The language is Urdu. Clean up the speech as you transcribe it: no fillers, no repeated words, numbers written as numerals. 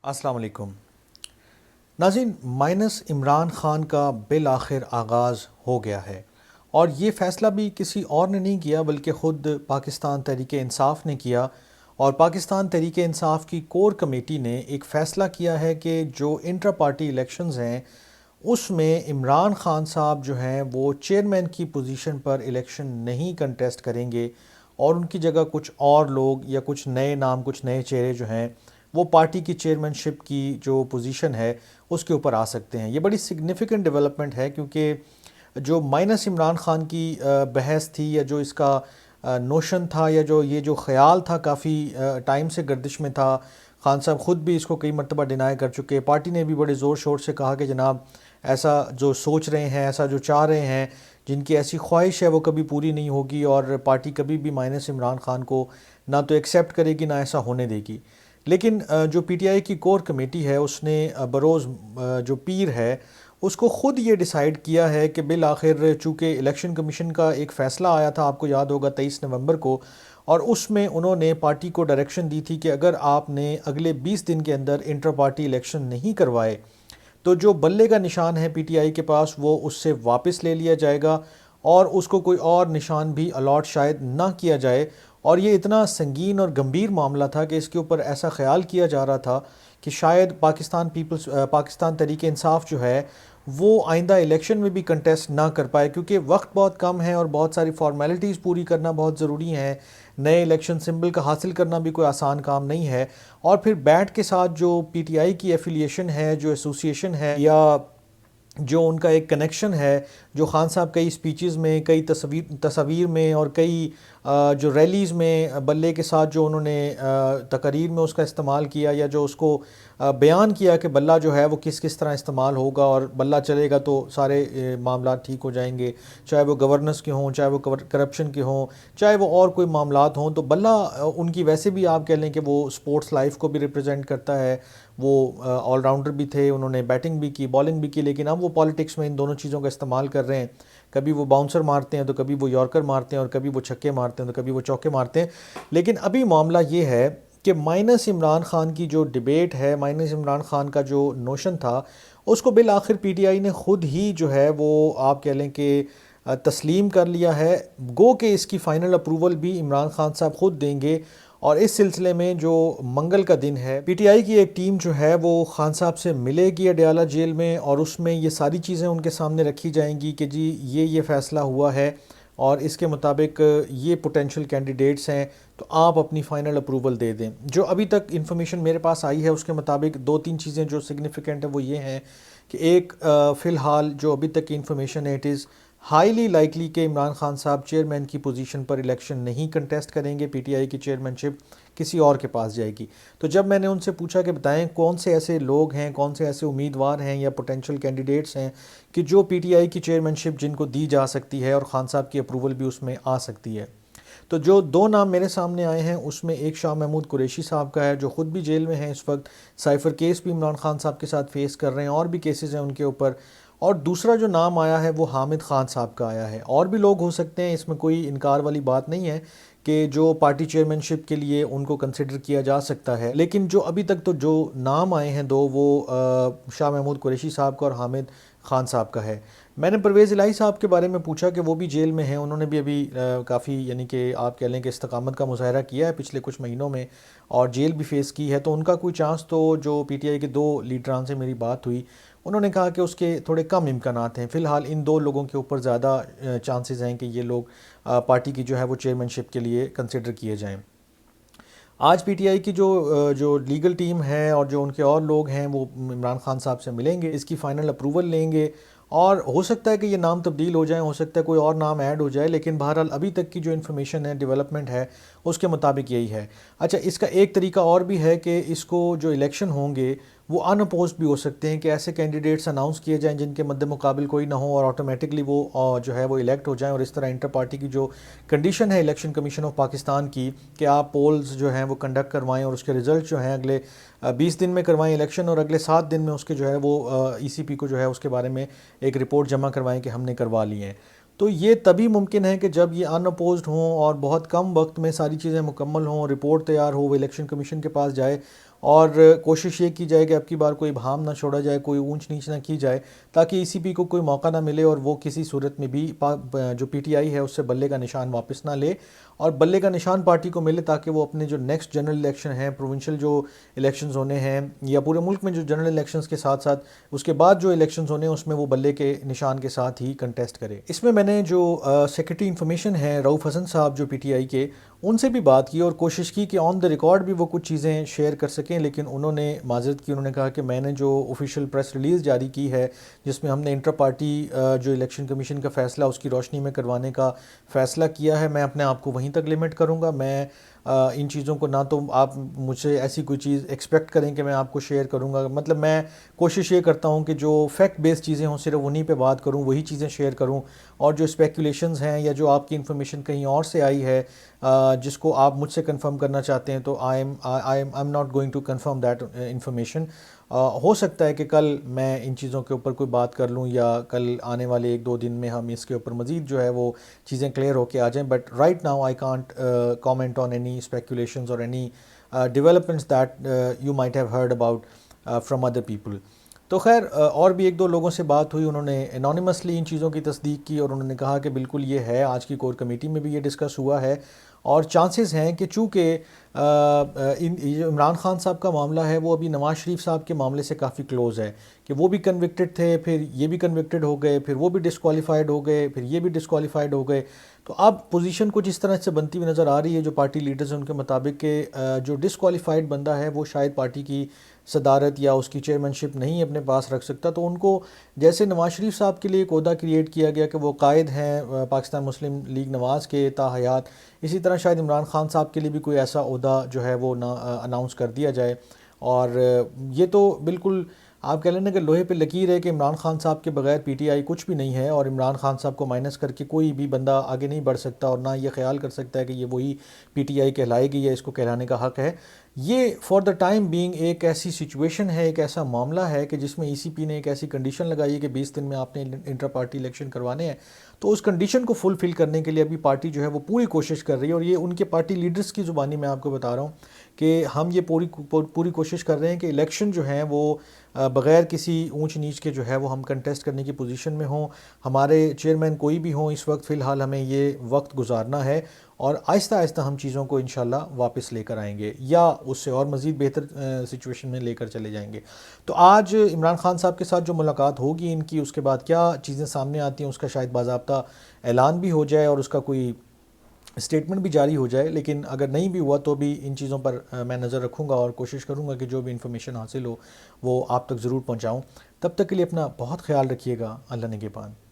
السلام علیکم ناظرین، مائنس عمران خان کا بالآخر آغاز ہو گیا ہے، اور یہ فیصلہ بھی کسی اور نے نہیں کیا بلکہ خود پاکستان تحریک انصاف نے کیا۔ اور پاکستان تحریک انصاف کی کور کمیٹی نے ایک فیصلہ کیا ہے کہ جو انٹرا پارٹی الیکشنز ہیں اس میں عمران خان صاحب جو ہیں وہ چیئرمین کی پوزیشن پر الیکشن نہیں کنٹیسٹ کریں گے، اور ان کی جگہ کچھ اور لوگ یا کچھ نئے نام، کچھ نئے چہرے جو ہیں وہ پارٹی کی چیئرمین شپ کی جو پوزیشن ہے اس کے اوپر آ سکتے ہیں۔ یہ بڑی سگنیفیکنٹ ڈیولپمنٹ ہے، کیونکہ جو مائنس عمران خان کی بحث تھی، یا جو اس کا نوشن تھا، یا جو یہ جو خیال تھا کافی ٹائم سے گردش میں تھا، خان صاحب خود بھی اس کو کئی مرتبہ ڈینائی کر چکے، پارٹی نے بھی بڑے زور شور سے کہا کہ جناب ایسا جو سوچ رہے ہیں، ایسا جو چاہ رہے ہیں، جن کی ایسی خواہش ہے وہ کبھی پوری نہیں ہوگی، اور پارٹی کبھی بھی مائنس عمران خان کو نہ تو ایکسیپٹ کرے گی نہ ایسا ہونے دے گی۔ لیکن جو پی ٹی آئی کی کور کمیٹی ہے اس نے بروز جو پیر ہے اس کو خود یہ ڈیسائیڈ کیا ہے کہ بالآخر چونکہ الیکشن کمیشن کا ایک فیصلہ آیا تھا، آپ کو یاد ہوگا 23 نومبر کو، اور اس میں انہوں نے پارٹی کو ڈائریکشن دی تھی کہ اگر آپ نے اگلے 20 دن کے اندر انٹر پارٹی الیکشن نہیں کروائے تو جو بلے کا نشان ہے پی ٹی آئی کے پاس وہ اس سے واپس لے لیا جائے گا، اور اس کو کوئی اور نشان بھی الاٹ شاید نہ کیا جائے۔ اور یہ اتنا سنگین اور گمبھیر معاملہ تھا کہ اس کے اوپر ایسا خیال کیا جا رہا تھا کہ شاید پاکستان تحریک انصاف جو ہے وہ آئندہ الیکشن میں بھی کنٹیسٹ نہ کر پائے، کیونکہ وقت بہت کم ہے اور بہت ساری فارمیلٹیز پوری کرنا بہت ضروری ہیں۔ نئے الیکشن سمبل کا حاصل کرنا بھی کوئی آسان کام نہیں ہے، اور پھر بیٹ کے ساتھ جو پی ٹی آئی کی ایفیلیشن ہے، جو ایسوسیشن ہے، یا جو ان کا ایک کنیکشن ہے، جو خان صاحب کئی سپیچز میں، کئی تصاویر میں، اور کئی جو ریلیز میں بلے کے ساتھ جو انہوں نے تقاریر میں اس کا استعمال کیا، یا جو اس کو بیان کیا کہ بلہ جو ہے وہ کس کس طرح استعمال ہوگا، اور بلہ چلے گا تو سارے معاملات ٹھیک ہو جائیں گے، چاہے وہ گورننس کے ہوں، چاہے وہ کرپشن کے ہوں، چاہے وہ اور کوئی معاملات ہوں۔ تو بلہ ان کی ویسے بھی آپ کہہ لیں کہ وہ سپورٹس لائف کو بھی ریپرزینٹ کرتا ہے، وہ آل راؤنڈر بھی تھے، انہوں نے بیٹنگ بھی کی، بالنگ بھی کی، لیکن اب وہ پالیٹکس میں ان دونوں چیزوں کا استعمال کر رہے ہیں۔ کبھی وہ باؤنسر مارتے ہیں تو کبھی وہ یارکر مارتے ہیں، اور کبھی وہ چھکے مارتے ہیں تو کبھی وہ چوکے مارتے ہیں۔ لیکن ابھی معاملہ یہ ہے کہ مائنس عمران خان کی جو ڈیبیٹ ہے، مائنس عمران خان کا جو نوشن تھا، اس کو بالآخر پی ٹی آئی نے خود ہی جو ہے وہ آپ کہہ لیں کہ تسلیم کر لیا ہے، گو کہ اس کی فائنل اپروول بھی عمران خان صاحب خود دیں گے۔ اور اس سلسلے میں جو منگل کا دن ہے، پی ٹی آئی کی ایک ٹیم جو ہے وہ خان صاحب سے ملے گی اڈیالہ جیل میں، اور اس میں یہ ساری چیزیں ان کے سامنے رکھی جائیں گی کہ جی یہ فیصلہ ہوا ہے، اور اس کے مطابق یہ پوٹینشیل کینڈیڈیٹس ہیں، تو آپ اپنی فائنل اپروول دے دیں۔ جو ابھی تک انفارمیشن میرے پاس آئی ہے اس کے مطابق دو تین چیزیں جو سگنیفیکنٹ ہیں وہ یہ ہیں کہ ایک، فی الحال جو ابھی تک کی انفارمیشن ہے، اٹ از ہائیلی لائکلی کہ عمران خان صاحب چیئرمین کی پوزیشن پر الیکشن نہیں کنٹیسٹ کریں گے، پی ٹی آئی کی چیئرمین شپ کسی اور کے پاس جائے گی۔ تو جب میں نے ان سے پوچھا کہ بتائیں کون سے ایسے لوگ ہیں، کون سے ایسے امیدوار ہیں یا پوٹینشیل کینڈیڈیٹس ہیں کہ جو پی ٹی آئی کی چیئرمین شپ جن کو دی جا سکتی ہے، اور خان صاحب کی اپروول بھی اس میں آ سکتی ہے، تو جو دو نام میرے سامنے آئے ہیں اس میں ایک شاہ محمود قریشی صاحب کا ہے جو خود بھی جیل میں ہیں اس وقت، سائفر کیس بھی عمران خان صاحب کے ساتھ فیس کر رہے ہیں، اور بھی کیسز ہیں ان کے اوپر، اور دوسرا جو نام آیا ہے وہ حامد خان صاحب کا آیا ہے۔ اور بھی لوگ ہو سکتے ہیں، اس میں کوئی انکار والی بات نہیں ہے کہ جو پارٹی چیئرمین شپ کے لیے ان کو کنسیڈر کیا جا سکتا ہے، لیکن جو ابھی تک تو جو نام آئے ہیں دو، وہ شاہ محمود قریشی صاحب کا اور حامد خان صاحب کا ہے۔ میں نے پرویز الہی صاحب کے بارے میں پوچھا کہ وہ بھی جیل میں ہیں، انہوں نے بھی ابھی کافی یعنی کہ آپ کہہ لیں کہ استقامت کا مظاہرہ کیا ہے پچھلے کچھ مہینوں میں، اور جیل بھی فیس کی ہے، تو ان کا کوئی چانس تو جو پی ٹی آئی کے دو لیڈران سے میری بات ہوئی انہوں نے کہا کہ اس کے تھوڑے کم امکانات ہیں، فی الحال ان دو لوگوں کے اوپر زیادہ چانسز ہیں کہ یہ لوگ پارٹی کی جو ہے وہ چیئرمین شپ کے لیے کنسیڈر کیے جائیں۔ آج پی ٹی آئی کی جو لیگل ٹیم ہے اور جو ان کے اور لوگ ہیں وہ عمران خان صاحب سے ملیں گے، اس کی فائنل اپروول لیں گے، اور ہو سکتا ہے کہ یہ نام تبدیل ہو جائیں، ہو سکتا ہے کوئی اور نام ایڈ ہو جائے، لیکن بہرحال ابھی تک کی جو انفارمیشن ہے، ڈیولپمنٹ ہے، اس کے مطابق یہی ہے۔ اچھا، اس کا ایک طریقہ اور بھی ہے کہ اس کو جو الیکشن ہوں گے وہ ان اپوزڈ بھی ہو سکتے ہیں، کہ ایسے کینڈیڈیٹس اناؤنس کیے جائیں جن کے مد مقابل کوئی نہ ہو، اور آٹومیٹکلی وہ جو ہے وہ الیکٹ ہو جائیں، اور اس طرح انٹر پارٹی کی جو کنڈیشن ہے الیکشن کمیشن آف پاکستان کی کہ آپ پولز جو ہیں وہ کنڈکٹ کروائیں، اور اس کے رزلٹ جو ہیں اگلے 20 دن میں کروائیں الیکشن، اور اگلے 7 دن میں اس کے جو ہے وہ ای سی پی کو جو ہے اس کے بارے میں ایک رپورٹ جمع کروائیں کہ ہم نے کروا لی ہیں۔ تو یہ تبھی ممکن ہے کہ جب یہ ان اپوزڈ ہوں اور بہت کم وقت میں ساری چیزیں مکمل ہوں، رپورٹ تیار ہو، وہ الیکشن کمیشن کے پاس جائے، اور کوشش یہ کی جائے کہ اب کی بار کوئی ابہام نہ چھوڑا جائے، کوئی اونچ نیچ نہ کی جائے، تاکہ ای سی پی کو کوئی موقع نہ ملے اور وہ کسی صورت میں بھی جو پی ٹی آئی ہے اس سے بلے کا نشان واپس نہ لے، اور بلے کا نشان پارٹی کو ملے تاکہ وہ اپنے جو نیکسٹ جنرل الیکشن ہیں، پروونشل جو الیکشنز ہونے ہیں، یا پورے ملک میں جو جنرل الیکشنز کے ساتھ ساتھ اس کے بعد جو الیکشنز ہونے ہیں اس میں وہ بلے کے نشان کے ساتھ ہی کنٹیسٹ کرے۔ اس میں نے جو سیکرٹری انفارمیشن ہیں رؤف حسن صاحب جو پی ٹی آئی کے، ان سے بھی بات کی اور کوشش کی کہ آن دا ریکارڈ بھی وہ کچھ چیزیں شیئر کر سکیں، لیکن انہوں نے معذرت کی، انہوں نے کہا کہ میں نے جو آفیشیل پریس ریلیز جاری کی ہے جس میں ہم نے انٹر پارٹی جو الیکشن کمیشن کا فیصلہ اس کی روشنی میں کروانے کا فیصلہ کیا ہے، میں اپنے آپ کو وہیں تک لمٹ کروں گا۔ میں ان چیزوں کو، نہ تو آپ مجھ سے ایسی کوئی چیز ایکسپیکٹ کریں کہ میں آپ کو شیئر کروں گا، مطلب میں کوشش یہ کرتا ہوں کہ جو فیکٹ بیس چیزیں ہوں صرف انہی پہ بات کروں، وہی چیزیں شیئر کروں، اور جو اسپیکولیشنز ہیں یا جو آپ کی انفارمیشن کہیں اور سے آئی ہے جس کو آپ مجھ سے کنفرم کرنا چاہتے ہیں، تو I am not going to confirm that information. ہو سکتا ہے کہ کل میں ان چیزوں کے اوپر کوئی بات کر لوں، یا کل آنے والے 1-2 دن میں ہم اس کے اوپر مزید جو ہے وہ چیزیں کلیئر ہو کے آ جائیں، but right now I can't comment on any speculations اور any developments that you might have heard about from other people. تو خیر اور بھی 1-2 لوگوں سے بات ہوئی، انہوں نے انونیمسلی ان چیزوں کی تصدیق کی، اور انہوں نے کہا کہ بالکل یہ ہے، آج کی کور کمیٹی میں بھی یہ ڈسکس ہوا ہے، اور چانسز ہیں کہ چونکہ عمران خان صاحب کا معاملہ ہے وہ ابھی نواز شریف صاحب کے معاملے سے کافی کلوز ہے، کہ وہ بھی کنوکٹڈ تھے، پھر یہ بھی کنوکٹڈ ہو گئے، پھر وہ بھی ڈسکوالیفائڈ ہو گئے، پھر یہ بھی ڈسکوالیفائڈ ہو گئے، تو اب پوزیشن کچھ اس طرح سے بنتی ہوئی نظر آ رہی ہے جو پارٹی لیڈرز ہیں ان کے مطابق کہ جو ڈسکوالیفائڈ بندہ ہے وہ شاید پارٹی کی صدارت یا اس کی چیئرمین نہیں اپنے پاس رکھ سکتا، تو ان کو جیسے نواز شریف صاحب کے لیے ایک عہدہ کریٹ کیا گیا کہ وہ قائد ہیں پاکستان مسلم لیگ نواز کے تا حیات، اسی طرح شاید عمران خان صاحب کے لیے بھی کوئی ایسا عہدہ جو ہے وہ اناؤنس کر دیا جائے۔ اور یہ تو بالکل آپ کہہ لیں کہ لوہے پہ لکیر ہے کہ عمران خان صاحب کے بغیر پی ٹی آئی کچھ بھی نہیں ہے، اور عمران خان صاحب کو مائنس کر کے کوئی بھی بندہ آگے نہیں بڑھ سکتا، اور نہ یہ خیال کر سکتا ہے کہ یہ وہی پی ٹی آئی کہلائے گی یا اس کو کہلانے کا حق ہے۔ یہ فار دا ٹائم بینگ ایک ایسی سچویشن ہے، ایک ایسا معاملہ ہے کہ جس میں ای سی پی نے ایک ایسی کنڈیشن لگائی ہے کہ 20 دن میں آپ نے انٹر پارٹی الیکشن کروانے ہیں، تو اس کنڈیشن کو فلفل کرنے کے لیے ابھی پارٹی جو ہے وہ پوری کوشش کر رہی ہے، اور یہ ان کے پارٹی لیڈرز کی زبانی میں آپ کو بتا رہا ہوں کہ ہم یہ پوری کوشش کر رہے ہیں کہ الیکشن جو ہیں وہ بغیر کسی اونچ نیچ کے جو ہے وہ ہم کنٹیسٹ کرنے کی پوزیشن میں ہوں، ہمارے چیئرمین کوئی بھی ہوں، اس وقت فی الحال ہمیں یہ وقت گزارنا ہے، اور آہستہ آہستہ ہم چیزوں کو انشاءاللہ واپس لے کر آئیں گے، یا اس سے اور مزید بہتر سچویشن میں لے کر چلے جائیں گے۔ تو آج عمران خان صاحب کے ساتھ جو ملاقات ہوگی ان کی، اس کے بعد کیا چیزیں سامنے آتی ہیں اس کا شاید باضابطہ اعلان بھی ہو جائے اور اس کا کوئی اسٹیٹمنٹ بھی جاری ہو جائے، لیکن اگر نہیں بھی ہوا تو بھی ان چیزوں پر میں نظر رکھوں گا اور کوشش کروں گا کہ جو بھی انفارمیشن حاصل ہو وہ آپ تک ضرور پہنچاؤں۔ تب تک کے لیے اپنا بہت خیال رکھیے گا، اللہ نگہبان۔